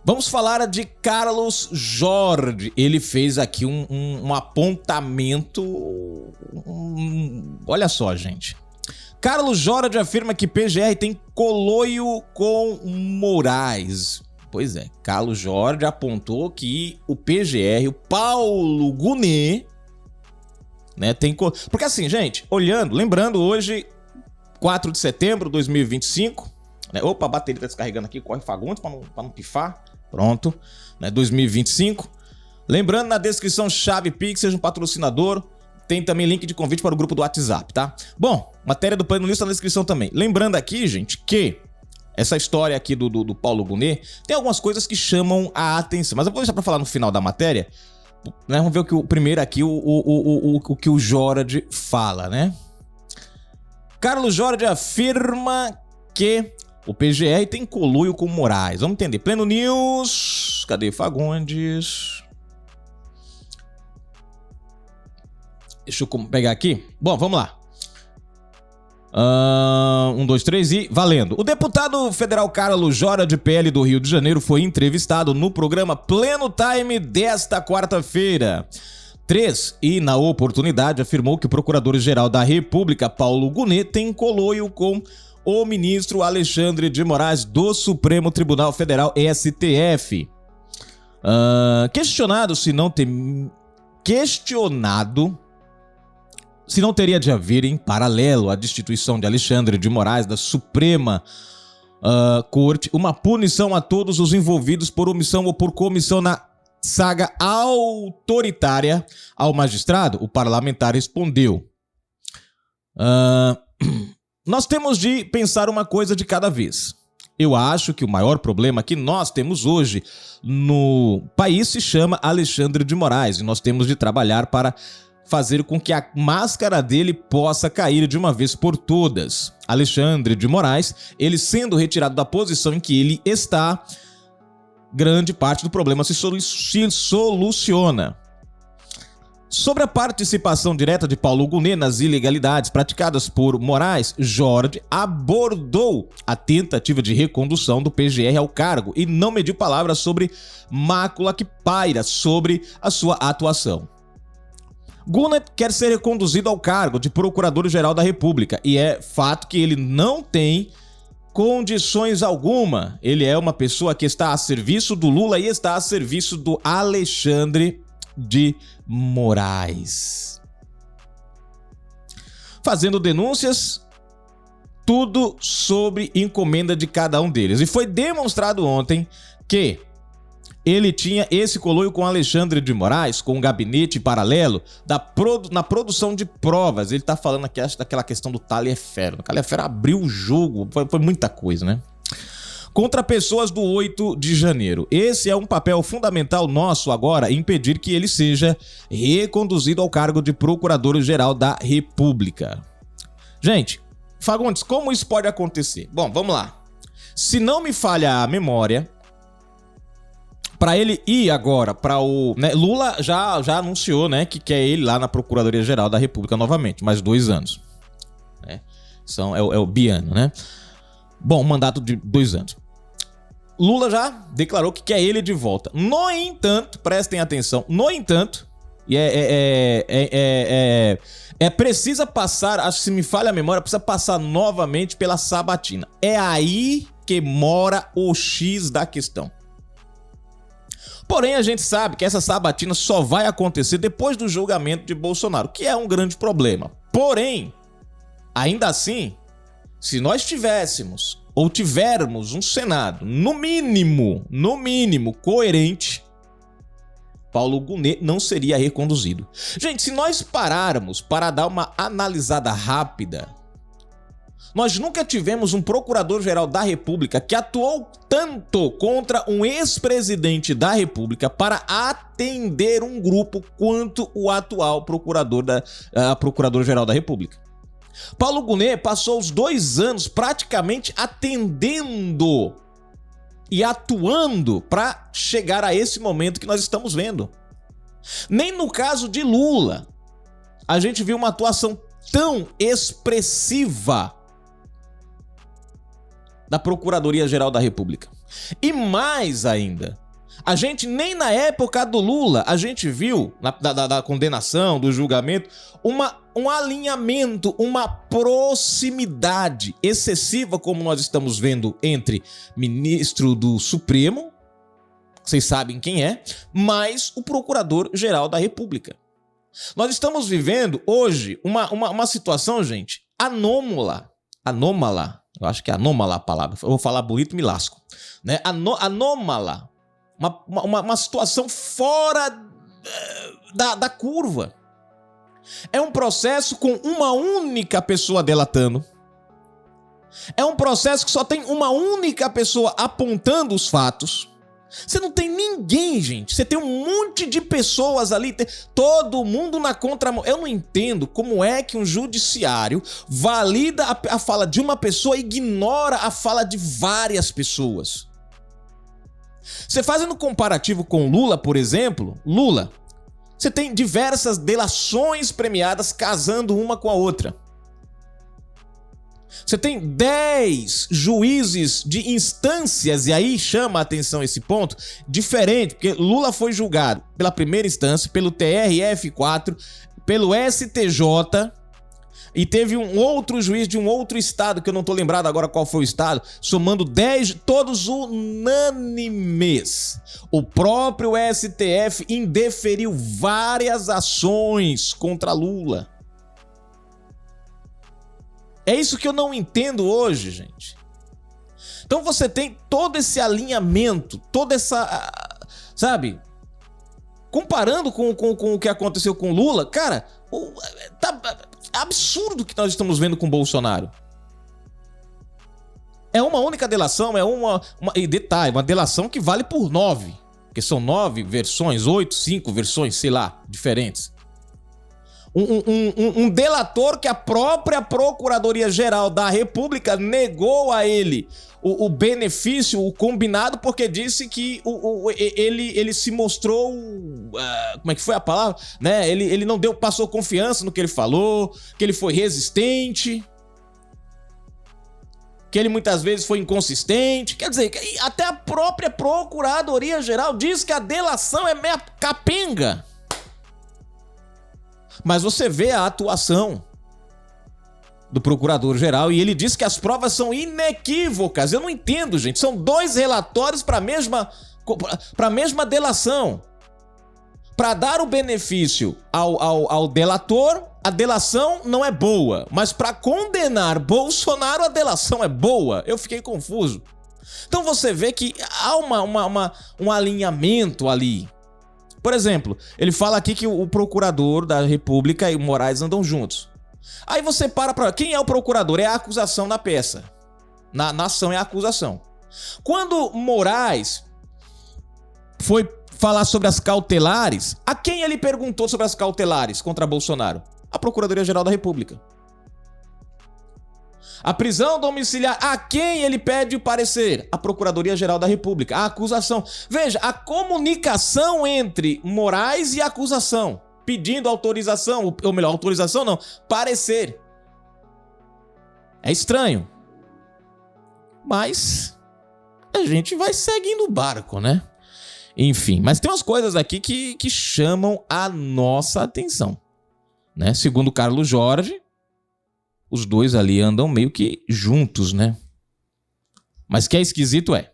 Vamos falar de Carlos Jorge. Ele fez aqui um apontamento. Olha só, gente. Carlos Jorge afirma que PGR tem coloio com Moraes. Pois é, Carlos Jorge apontou que o PGR, o Paulo Gonet, né, tem... Porque assim, gente, lembrando hoje, 4 de setembro de 2025, né, opa, a bateria tá descarregando aqui, corre Fagundes pra não pifar, pronto, né, 2025. Lembrando, na descrição, chave Pix, seja um patrocinador, tem também link de convite para o grupo do WhatsApp, tá? Bom, matéria do Plano Lista na descrição também. Lembrando aqui, gente, que essa história aqui do Paulo Gonet tem algumas coisas que chamam a atenção, mas eu vou deixar para falar no final da matéria, né? Vamos ver primeiro aqui o que o Jorge fala, né? Carlos Jorge afirma que o PGR tem coluio com Moraes. Vamos entender. Pleno News. Cadê Fagundes? Deixa eu pegar aqui. Bom, vamos lá. 1, 2, 3 e valendo. O deputado federal Carlos Jorge, de PL do Rio de Janeiro, foi entrevistado no programa Pleno Time desta quarta-feira. 3, e na oportunidade afirmou que o procurador-geral da República, Paulo Gonet, tem coloio com o ministro Alexandre de Moraes do Supremo Tribunal Federal, STF. Questionado se não teria de haver, em paralelo à destituição de Alexandre de Moraes da Suprema Corte, uma punição a todos os envolvidos por omissão ou por comissão na saga autoritária ao magistrado, o parlamentar respondeu: nós temos de pensar uma coisa de cada vez. Eu acho que o maior problema que nós temos hoje no país se chama Alexandre de Moraes, e nós temos de trabalhar para fazer com que a máscara dele possa cair de uma vez por todas. Alexandre de Moraes, ele sendo retirado da posição em que ele está, grande parte do problema se soluciona. Sobre a participação direta de Paulo Gonet nas ilegalidades praticadas por Moraes, Jorge abordou a tentativa de recondução do PGR ao cargo e não mediu palavras sobre mácula que paira sobre a sua atuação. Gonet quer ser reconduzido ao cargo de Procurador-Geral da República e é fato que ele não tem condições alguma. Ele é uma pessoa que está a serviço do Lula e está a serviço do Alexandre de Moraes, fazendo denúncias, tudo sobre encomenda de cada um deles. E foi demonstrado ontem que ele tinha esse coloio com Alexandre de Moraes, com um gabinete paralelo na produção de provas. Ele tá falando aqui, acho, daquela questão do Taliaferro. O Taliaferro abriu o jogo, foi muita coisa, né? Contra pessoas do 8 de janeiro. Esse é um papel fundamental nosso agora, impedir que ele seja reconduzido ao cargo de Procurador-Geral da República. Gente, Fagundes, como isso pode acontecer? Bom, vamos lá. Se não me falha a memória, para ele ir agora para o... né, Lula já anunciou, né, que quer ele lá na Procuradoria-Geral da República novamente, mais 2 anos. Né? É o biano, né? Bom, mandato de 2 anos. Lula já declarou que quer ele de volta. No entanto, prestem atenção, precisa passar, acho que se me falha a memória, precisa passar novamente pela sabatina. É aí que mora o X da questão. Porém, a gente sabe que essa sabatina só vai acontecer depois do julgamento de Bolsonaro, que é um grande problema. Porém, ainda assim, se nós tivéssemos ou tivermos um Senado, no mínimo, coerente, Paulo Gonet não seria reconduzido. Gente, se nós pararmos para dar uma analisada rápida, nós nunca tivemos um procurador-geral da República que atuou tanto contra um ex-presidente da República para atender um grupo quanto o atual procurador-geral da República. Paulo Gonet passou os 2 anos praticamente atendendo e atuando para chegar a esse momento que nós estamos vendo. Nem no caso de Lula a gente viu uma atuação tão expressiva da Procuradoria-Geral da República. E mais ainda, a gente nem na época do Lula, a gente viu, da condenação, do julgamento, um alinhamento, uma proximidade excessiva, como nós estamos vendo entre ministro do Supremo, vocês sabem quem é, mais o Procurador-Geral da República. Nós estamos vivendo hoje uma situação, gente, anômala. Eu acho que é anômala a palavra. Eu vou falar bonito, me lasco. Né? Anômala. Uma situação fora da curva. É um processo com uma única pessoa delatando. É um processo que só tem uma única pessoa apontando os fatos. Você não tem ninguém, gente. Você tem um monte de pessoas ali, todo mundo na contramão. Eu não entendo como é que um judiciário valida a fala de uma pessoa e ignora a fala de várias pessoas. Você fazendo comparativo com Lula, por exemplo, você tem diversas delações premiadas casando uma com a outra. Você tem 10 juízes de instâncias, e aí chama a atenção esse ponto, diferente, porque Lula foi julgado pela primeira instância, pelo TRF4, pelo STJ, e teve um outro juiz de um outro estado, que eu não tô lembrado agora qual foi o estado, somando 10, todos unânimes. O próprio STF indeferiu várias ações contra Lula. É isso que eu não entendo hoje, gente. Então você tem todo esse alinhamento, toda essa, sabe? Comparando com o que aconteceu com Lula, cara, tá absurdo o que nós estamos vendo com Bolsonaro. É uma única delação, e detalhe, uma delação que vale por 9, porque são 9 versões, 8, 5 versões, sei lá, diferentes. Um delator que a própria Procuradoria-Geral da República negou a ele o benefício, o combinado, porque disse que ele se mostrou... como é que foi a palavra? Né? Ele não passou confiança no que ele falou, que ele foi resistente, que ele muitas vezes foi inconsistente. Quer dizer, até a própria Procuradoria-Geral diz que a delação é meia capenga. Mas você vê a atuação do procurador-geral e ele diz que as provas são inequívocas. Eu não entendo, gente. São 2 relatórios para a mesma delação. Para dar o benefício ao delator, a delação não é boa. Mas para condenar Bolsonaro, a delação é boa. Eu fiquei confuso. Então você vê que há um alinhamento ali. Por exemplo, ele fala aqui que o procurador da República e o Moraes andam juntos. Aí você para... Quem é o procurador? É a acusação na peça. Na ação é a acusação. Quando Moraes foi falar sobre as cautelares, a quem ele perguntou sobre as cautelares contra Bolsonaro? A Procuradoria-Geral da República. A prisão domiciliar, a quem ele pede o parecer? A Procuradoria-Geral da República. A acusação. Veja, a comunicação entre Moraes e a acusação, pedindo autorização, ou melhor, autorização não, parecer. É estranho. Mas a gente vai seguindo o barco, né? Enfim, mas tem umas coisas aqui que chamam a nossa atenção, né? Segundo Carlos Jorge, os dois ali andam meio que juntos, né? Mas que é esquisito, é.